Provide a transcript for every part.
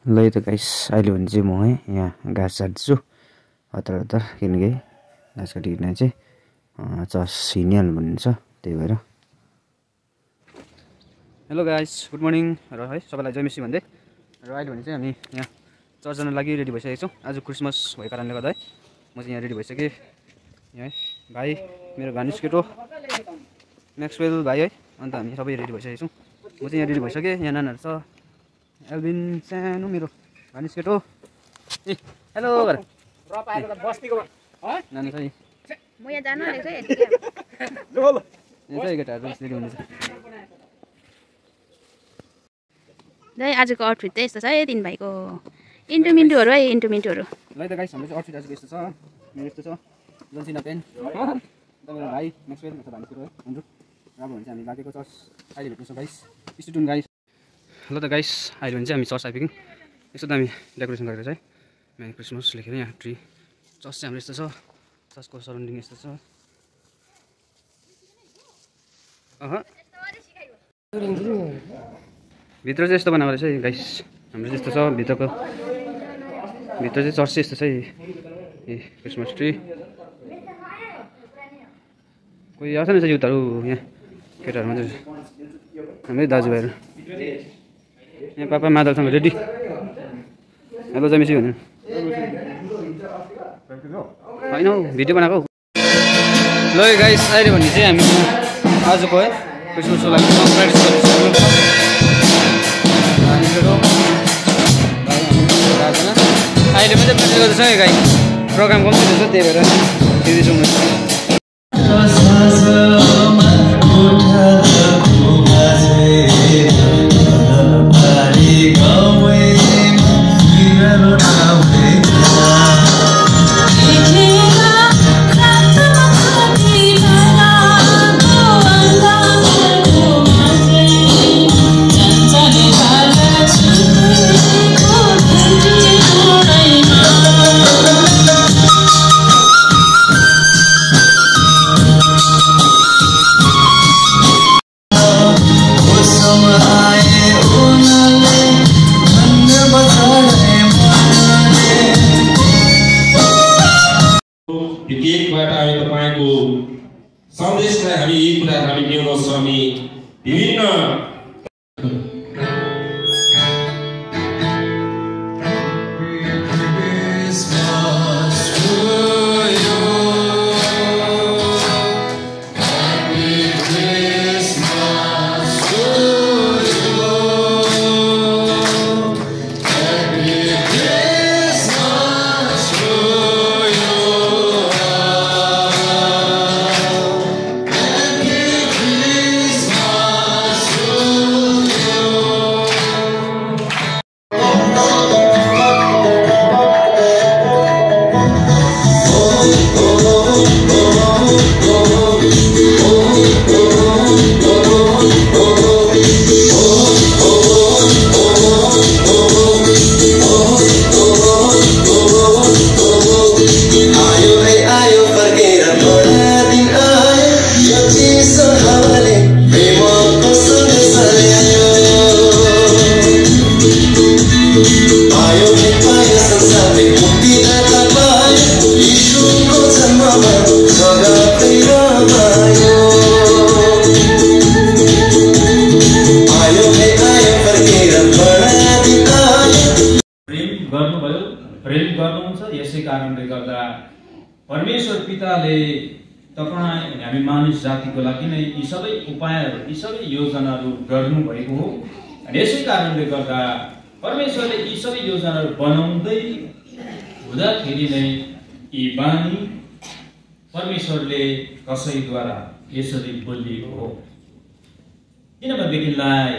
ल त गाइस अहिले भने चाहिँ म है यहाँ घाँस काट्छु हतार किनकि घाँस काटिकन चाहिँ चस हिँडिहाल्नु भनिन्छ त्यही भएर। हेलो गाइस गुड मर्निङ र है सबैलाई जय मसी भन्दै र अहिले भने चाहिँ हामी यहाँ चर्च जान लागि रेडी भइसकेको छौँ। आज क्रिसमस भएको कारणले गर्दा है म चाहिँ यहाँ रेडी भइसकेँ। यहाँ है भाइ मेरो भानिज केटो म्याक्सवेल भाइ है अन्त हामी सबै रेडी भइसकेको छौँ। म चाहिँ यहाँ रेडी भइसकेँ। यहाँ नानाहरू छ एल्बिन सानो मेरो भानिज केटो ए हेलो गर नानी छ म यहाँ जानु आलेको छु यहाँ चाहिँ केटाहरू रेडी हुनेछ। दाइ आजको आउटफिट चाहिँ यस्तो छ है तिन भाइको इन्टु मिन्टुहरू है इन्टु मिन्टुहरू। ल त गाइस हाम्रो चाहिँ आउटफिट आजको यस्तो छ। मेरो यस्तो छ जन्सिना पेन तपाईँको भाइ म्याक्सवेल अथवा भानिज केटो है हाम्रो राम्रो हुन्छ। हामी लागेको चर्च अहिले भेट्नेछौँ गाइस स्टुडेन्ट गाइस। ल त गाइस अहिले भने चाहिँ हामी चर्च आइपुग्यौँ। यस्तो दामी डेकोरेसन गरेको छ है मेरी क्रिसमस लेखेर यहाँ ट्री। चर्च चाहिँ हाम्रो यस्तो छ। चर्चको सराउन्डिङ यस्तो छ। भित्र चाहिँ यस्तो बनाएको रहेछ है गाइस हाम्रो चाहिँ यस्तो छ। भित्र चाहिँ चर्च चाहिँ यस्तो छ है ए क्रिसमस ट्री। कोही आउँछ नि युथहरू यहाँ केटाहरू मात्रै हाम्रै दाजुभाइहरू यहाँ पापा मादलसँग रेडी। हेलो जमेसी भन्नु होइन हौ भिडियो बनाएको हौ। ल गाइस अहिले भने चाहिँ हामी आजको है क्रिसमसको लागि प्र्याक्टिस गरिसक्नु अहिले मात्रै प्र्याक्टिस गर्दैछ है गाई प्रोग्राम कम्ती रहेछ त्यही भएर दिँदैछौँ म। केकबाट हामी तपाईको सन्देशलाई हामी यी कुरा हामी ल्याउँछौँ। हामी विभिन्न प्रेम गर्नुहुन्छ। यसै कारणले गर्दा परमेश्वर पिताले तपाईँ हामी मानिस जातिको लागि नै यी सबै उपायहरू यी सबै योजनाहरू गर्नुभएको हो। यसै कारणले गर्दा परमेश्वरले यी सबै योजनाहरू बनाउँदै हुँदाखेरि नै यी बानी परमेश्वरले कसैद्वारा यसरी बोलिएको हो। किनभनेदेखिलाई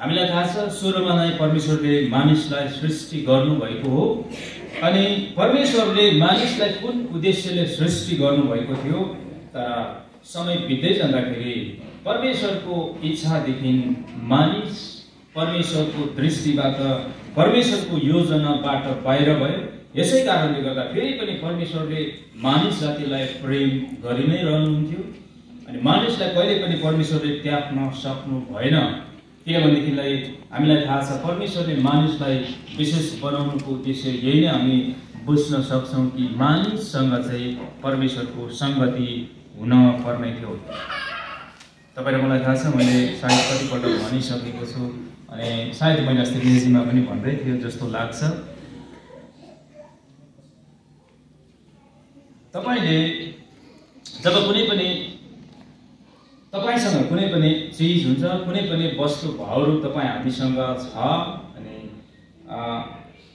हामीलाई थाहा छ सुरुमा नै परमेश्वरले मानिसलाई सृष्टि गर्नुभएको हो अनि परमेश्वरले मानिसलाई कुन उद्देश्यले सृष्टि गर्नुभएको थियो। तर समय बित्दै जाँदाखेरि परमेश्वरको इच्छादेखि मानिस परमेश्वरको दृष्टिबाट परमेश्वरको योजनाबाट बाहिर भयो। यसै कारणले गर्दा फेरि पनि परमेश्वरले मानिस जातिलाई प्रेम गरि नै रहनुहुन्थ्यो अनि मानिसलाई कहिले पनि परमेश्वरले त्याग्न सक्नु भएन। किनभनेदेखिलाई हामीलाई थाहा छ परमेश्वरले मानिसलाई विशेष बनाउनुको उद्देश्य यही नै हामी बुझ्न सक्छौँ कि मानिससँग चाहिँ परमेश्वरको सङ्गति हुन पर्ने थियो। तपाईहरुलाई मलाई थाहा छ मैले सायद कतिपल्ट भनिसकेको छु अनि सायद मैले अस्ति मेजीमा पनि भन्दै थियो जस्तो लाग्छ। तपाईले जब तपाईसँग कुनै पनि चीज हुन्छ, कुनै पनि वस्तु भावहरू तपाई हामीसँग छ अनि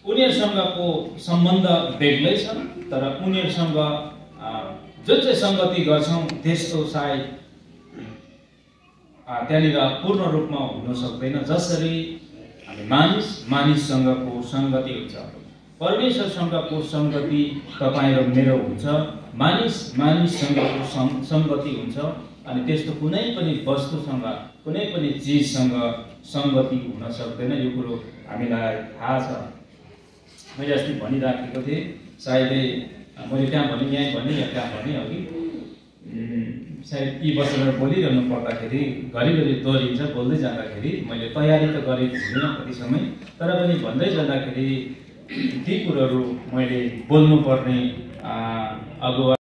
उनीहरुसँगको सम्बन्ध बेग्लै छ, तर उनीहरुसँग जुन चाहिँ संगति गर्छौं त्यस्तो सायद त्यहाँनिर पूर्ण रूपमा हुन सक्दैन। जसरी हामी मानिससँगको संगति हुन्छ, परमेश्वरसँगको संगति तपाई र मेरो हुन्छ, मानिससँगको संगति हुन्छ अनि त्यस्तो कुनै पनि वस्तुसँग कुनै पनि चीजसँग संगति हुन सक्दैन। यो कुरो हामीलाई थाहा छ। मैले अस्ति भनिराखेको थिएँ, सायदै मैले त्यहाँ भने यहीँ भने या त्यहाँ भने अघि सायद यी वचनहरू बोलिरहनु पर्दाखेरि घरिघरि दोहोरिन्छ। बोल्दै जाँदाखेरि मैले तयारी त गरेको हुँदिनँ कति समय, तर पनि भन्दै जाँदाखेरि ती कुरोहरू मैले बोल्नुपर्ने अगुवा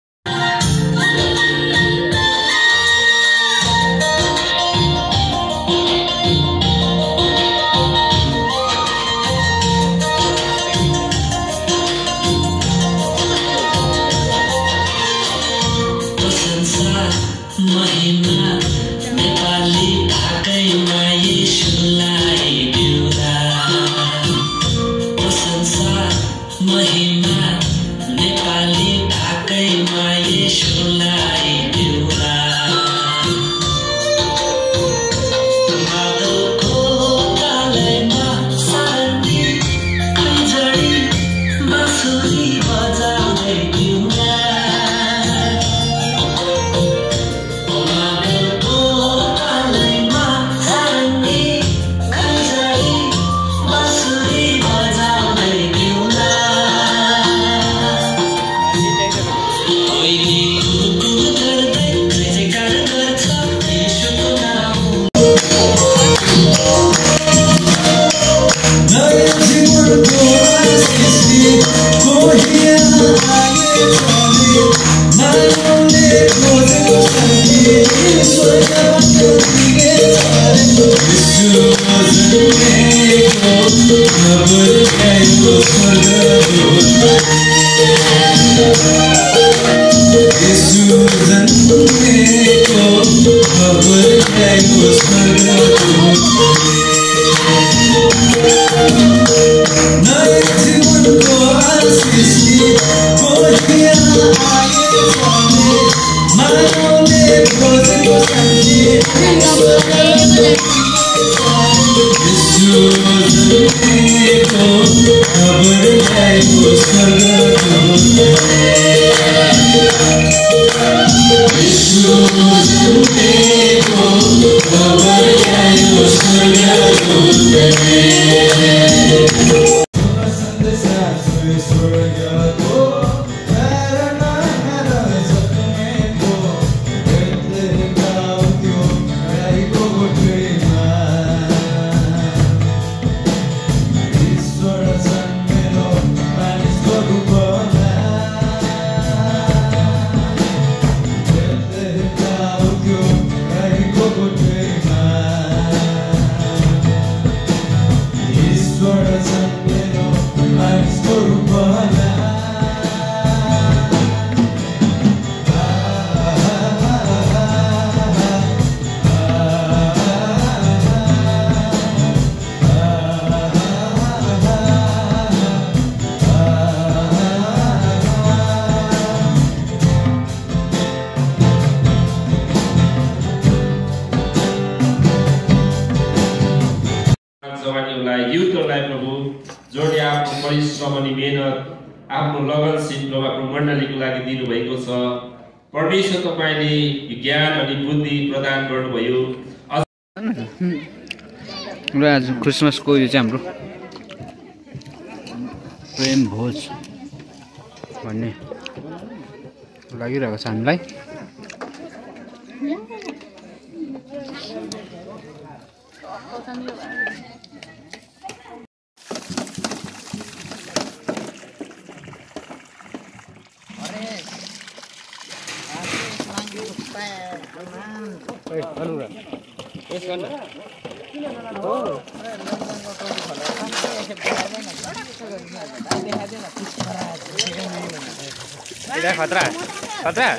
परमेश्वर तपाईले ज्ञान अनि बुद्धि प्रदान गर्नुभयो। र आज क्रिसमसको यो चाहिँ हाम्रो प्रेम भोज भन्ने लागिरहेको छ हामीलाई। खतरा खतरा